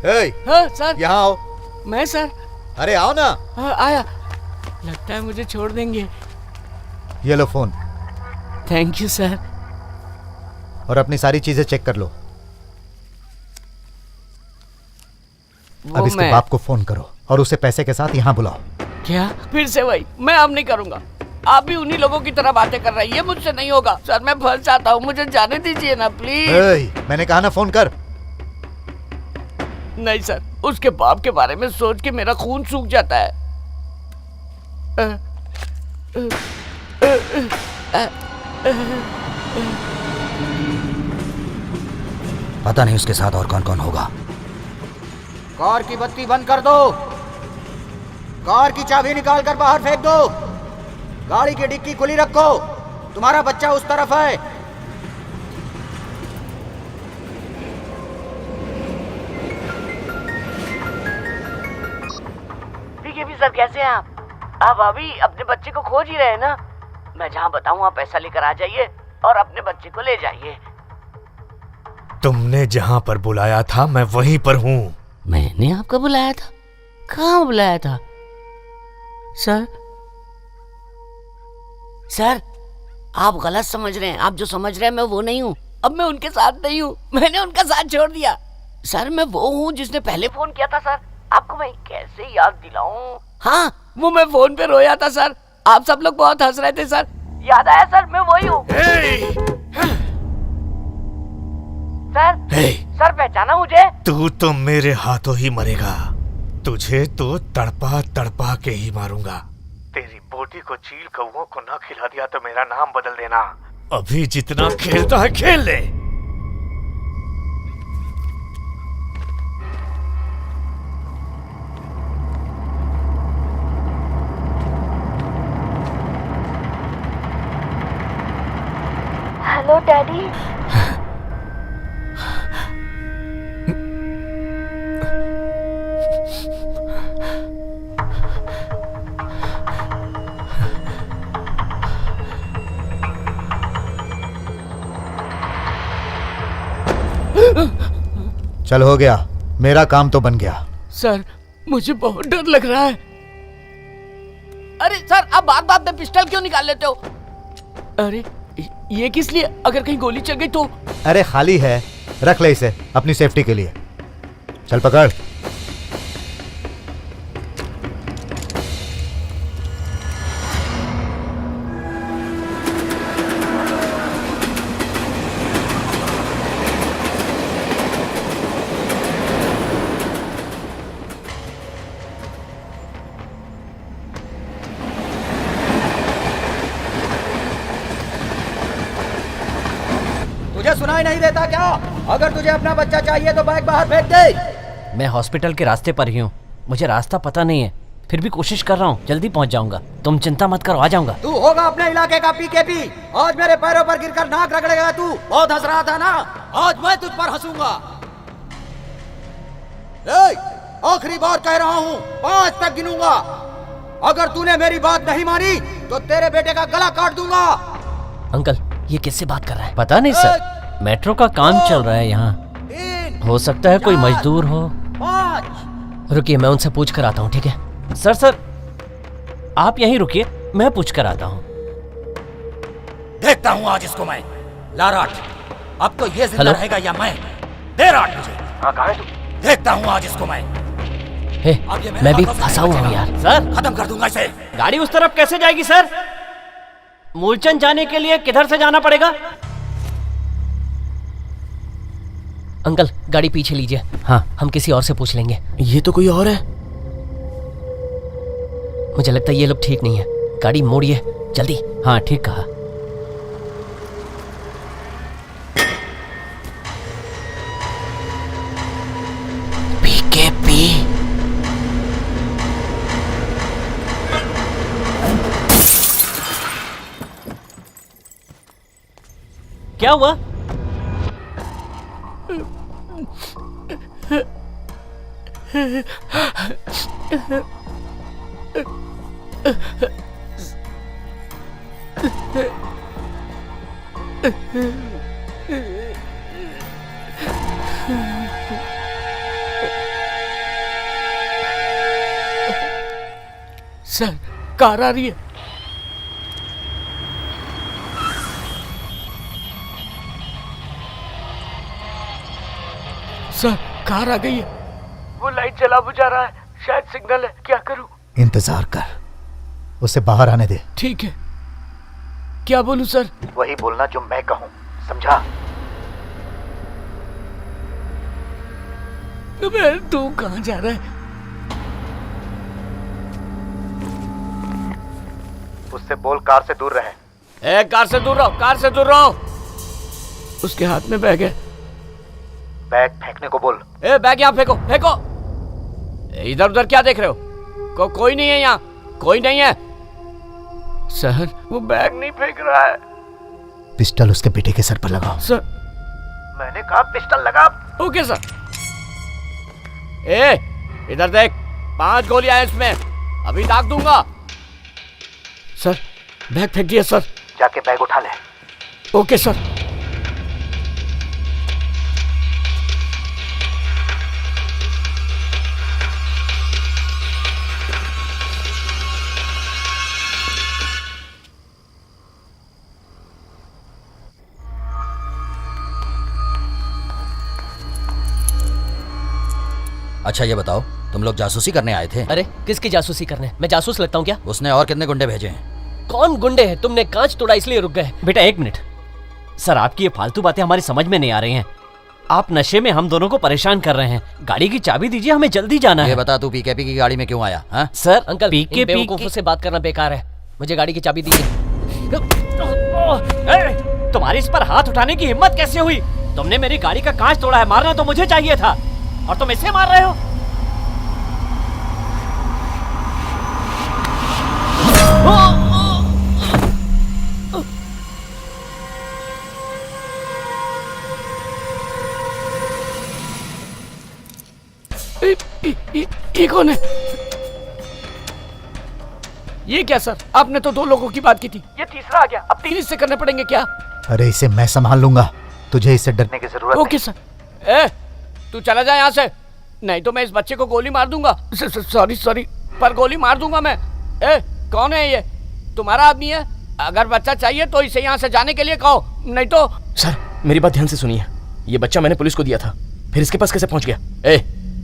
हाँ सर। यहाँ आओ। मैं सर? अरे आओ ना। हाँ आया। लगता है मुझे छोड़ देंगे। ये लो फोन। Thank you sir. और अपनी सारी चीजें चेक कर लो। अब इसके बाप को फोन करो और उसे पैसे के साथ यहाँ बुलाओ। क्या? फिर से वही? मैं अब नहीं करूँगा। आप भी उन्हीं लोगों की तरह बातें कर रही है, मुझसे नहीं होगा सर। मैं फंस जाता हूँ, मुझे जाने दीजिए ना प्लीज। मैंने कहा ना फोन कर। नहीं सर, उसके बाप के बारे में सोच के मेरा खून सूख जाता है। पता नहीं उसके साथ और कौन कौन होगा। कार की बत्ती बंद कर दो। कार की चाबी निकाल कर बाहर फेंक दो। गाड़ी की डिक्की खुली रखो। तुम्हारा बच्चा उस तरफ है। पीकेपी सर, कैसे हैं आप? आप अभी अपने बच्चे को खोज ही रहे हैं ना? मैं जहाँ बताऊँ वहाँ पैसा लेकर आ जाइए और अपने बच्चे को ले जाइए। तुमने जहाँ पर बुलाया था मैं वहीं पर हूँ। मैंने आपको बुलाया था? कहाँ बुलाया था सर? सर आप गलत समझ रहे हैं। आप जो समझ रहे हैं मैं वो नहीं हूँ। अब मैं उनके साथ नहीं हूँ, मैंने उनका साथ छोड़ दिया। सर मैं वो हूँ जिसने पहले फोन किया था सर। आपको मैं कैसे याद दिलाऊं? हाँ, वो मैं फोन पे रोया था सर। आप सब लोग बहुत हंस रहे थे सर। याद आया सर, मैं वही हूँ। सर पहचाना मुझे? तू तो मेरे हाथों ही मरेगा। तुझे तो तड़पा तड़पा के ही मारूंगा। तेरी बोटी को चील कौओं को ना खिला दिया तो मेरा नाम बदल देना। अभी जितना खेलता है खेल ले। Hello daddy. चल हो गया, मेरा काम तो बन गया। सर मुझे बहुत डर लग रहा है। अरे सर आप बात बात में पिस्टल क्यों निकाल लेते हो? अरे ये किस लिए? अगर कहीं गोली चल गई तो? अरे खाली है, रख ले इसे अपनी सेफ्टी के लिए। चल पकड़। तुझे सुनाई नहीं देता क्या? अगर तुझे अपना बच्चा चाहिए तो बैग बाहर फेंक दे। मैं हॉस्पिटल के रास्ते पर ही हूँ। मुझे रास्ता पता नहीं है, फिर भी कोशिश कर रहा हूँ। जल्दी पहुँच जाऊंगा। तुम चिंता मत करो, आ जाऊंगा। तू होगा अपने इलाके का पीकेपी। आज मेरे पैरों पर गिरकर नाक रगड़ेगा तू। बहुत हंस रहा था ना, आज मैं तुझ पर हंसूंगा। आखिरी बार कह रहा हूँ, 5 तक गिनूंगा। अगर तूने मेरी बात नहीं मानी तो तेरे बेटे का गला काट दूंगा। अंकल ये किससे बात कर रहा है? पता नहीं सर, मेट्रो का काम चल रहा है यहाँ। हो सकता है कोई मजदूर हो। 5। रुकिए मैं उनसे पूछ कर आता हूँ। ठीक है सर आप यहीं रुकिए, मैं पूछ कर आता हूँ। देखता हूँ आज इसको मैं। लाराट, अब तो ये जिंदा रहेगा या मैं? दे राट मुझे। हाँ कहाँ है तू? देखता हूँ आज इसको मैं। हे, मैं भी फंसा हुआ हूँ यार। सर खत्म कर दूंगा इसे। गाड़ी उस तरफ कैसे जाएगी सर? मूलचंद जाने के लिए किधर से जाना पड़ेगा? अंकल गाड़ी पीछे लीजिए। हाँ हम किसी और से पूछ लेंगे। ये तो कोई और है। मुझे लगता है ये लोग ठीक नहीं है। गाड़ी मोड़िए जल्दी। हाँ ठीक कहा। पीकेपी क्या हुआ? सर कार आ रही है। सर कार आ गई है। वो लाइट जला बुझा रहा है, शायद सिग्नल है। क्या करूं? इंतजार कर, उसे बाहर आने दे। ठीक है। क्या बोलूं सर? वही बोलना जो मैं कहूं, समझा? तू कहां जा रहा है? उससे बोल कार से दूर रहे। ए, कार से दूर रहो, कार से दूर रहो। उसके हाथ में बैग है। बैग फेंकने को बोल। ए, बैग यहाँ फेंको, फेंको। इधर उधर क्या देख रहे हो? कोई नहीं है यहाँ, कोई नहीं है। सर वो बैग नहीं फेंक रहा है। पिस्टल उसके बेटे के सर पर लगाओ। सर मैंने कहा पिस्टल लगा। Okay sir. ए, इधर देख, 5 गोलियां हैं इसमें, अभी दाग दूंगा। सर बैग फेंक दिया सर। जाके बैग उठा ले। Okay sir. अच्छा ये बताओ, तुम लोग जासूसी करने आए थे? अरे किसकी जासूसी करने? मैं जासूस लगता हूँ क्या? उसने और कितने गुंडे भेजे हैं? कौन गुंडे हैं? तुमने कांच तोड़ा इसलिए रुक गए। बेटा 1 मिनट। सर आपकी ये फालतू बातें हमारी समझ में नहीं आ रही हैं। आप नशे में हम दोनों को परेशान कर रहे हैं। गाड़ी की चाबी दीजिए, हमें जल्दी जाना है। ये बता, तू पीकेपी की गाड़ी में क्यों आया? हाँ सर अंकल, इन बेवकूफों से बात करना बेकार है। मुझे गाड़ी की चाबी दीजिए। तुम्हारी इस पर हाथ उठाने की हिम्मत कैसे हुई? तुमने मेरी गाड़ी का कांच तोड़ा है, मारना तो मुझे चाहिए था और तुम इसे मार रहे हो। ये कौन है? ये क्या सर? आपने तो 2 लोगों की बात की थी, ये तीसरा आ गया। अब 3 हिस्से करने पड़ेंगे क्या? अरे इसे मैं संभाल लूंगा, तुझे इससे डरने की जरूरत ओके सर। ए, तू चला जा यहाँ से, नहीं तो मैं इस बच्चे को गोली मार दूंगा। सॉरी, पर गोली मार दूंगा मैं। ए, कौन है ये? तुम्हारा आदमी है? अगर बच्चा चाहिए तो इसे यहाँ से जाने के लिए कहो, नहीं तो। सर मेरी बात ध्यान से सुनिए, ये बच्चा मैंने पुलिस को दिया था, फिर इसके पास कैसे पहुंच गया? ए,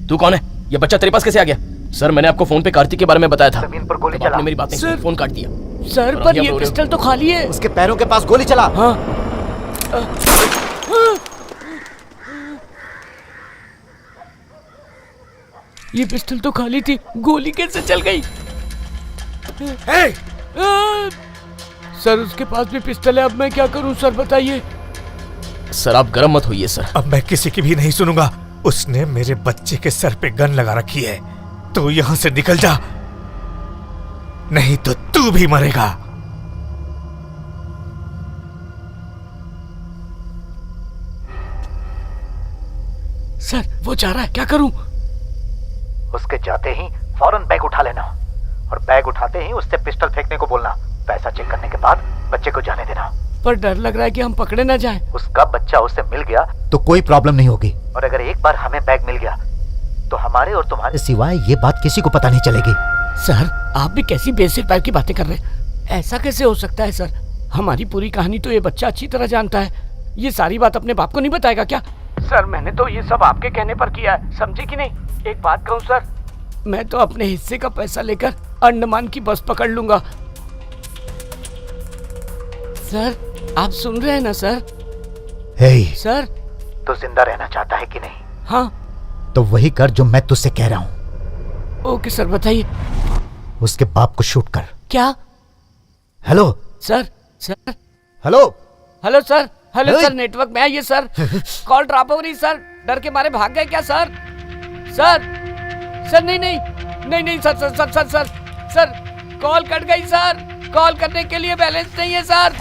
तू कौन है? ये बच्चा तेरे पास कैसे आ गया? सर मैंने आपको फोन पे कार्तिक के बारे में बताया था। जमीन पर गोली तो चला। आपने मेरी बात नहीं सुनी, फोन काट दिया। सर पर ये पिस्टल तो खाली है। उसके पैरों के पास गोली चला। हाँ। ये पिस्टल तो खाली थी, गोली कैसे चल गई? सर उसके पास भी पिस्टल है, अब मैं क्या करूं सर बताइए। सर आप गर्म मत होइए सर। अब मैं किसी की भी नहीं सुनूंगा। उसने मेरे बच्चे के सर पे गन लगा रखी है, तो यहां से निकल जा, नहीं तो तू भी मरेगा। सर वो जा रहा है, क्या करूं? उसके जाते ही फौरन बैग उठा लेना और बैग उठाते ही उससे पिस्टल फेंकने को बोलना। पैसा चेक करने के बाद बच्चे को जाने देना। पर डर लग रहा है कि हम पकड़े ना जाएं। उसका बच्चा उससे मिल गया तो कोई प्रॉब्लम नहीं होगी, और अगर एक बार हमें बैग मिल गया तो हमारे और तुम्हारे सिवाय ये बात किसी को पता नहीं चलेगी। सर आप भी कैसी बेसिक टाइप की बातें कर रहे हैं? ऐसा कैसे हो सकता है सर? हमारी पूरी कहानी तो ये बच्चा अच्छी तरह जानता है। ये सारी बात अपने बाप को नहीं बताएगा क्या? सर मैंने तो ये सब आपके कहने पर किया है, समझे कि नहीं? एक बात कहूँ सर, मैं तो अपने हिस्से का पैसा लेकर अंडमान की बस पकड़ लूंगा। सर आप सुन रहे हैं ना सर? हे सर तो जिंदा रहना चाहता है कि नहीं? हाँ। तो वही कर जो मैं तुझसे कह रहा हूँ। ओके सर बताइए। उसके बाप को शूट कर। क्या? Hello sir hello hello sir network में आइए सर। कॉल ड्रॉप हो रही सर, डर के मारे भाग गए क्या सर? सर नहीं सर कॉल कट गई सर। कॉल करने के लिए बैलेंस नहीं है सर।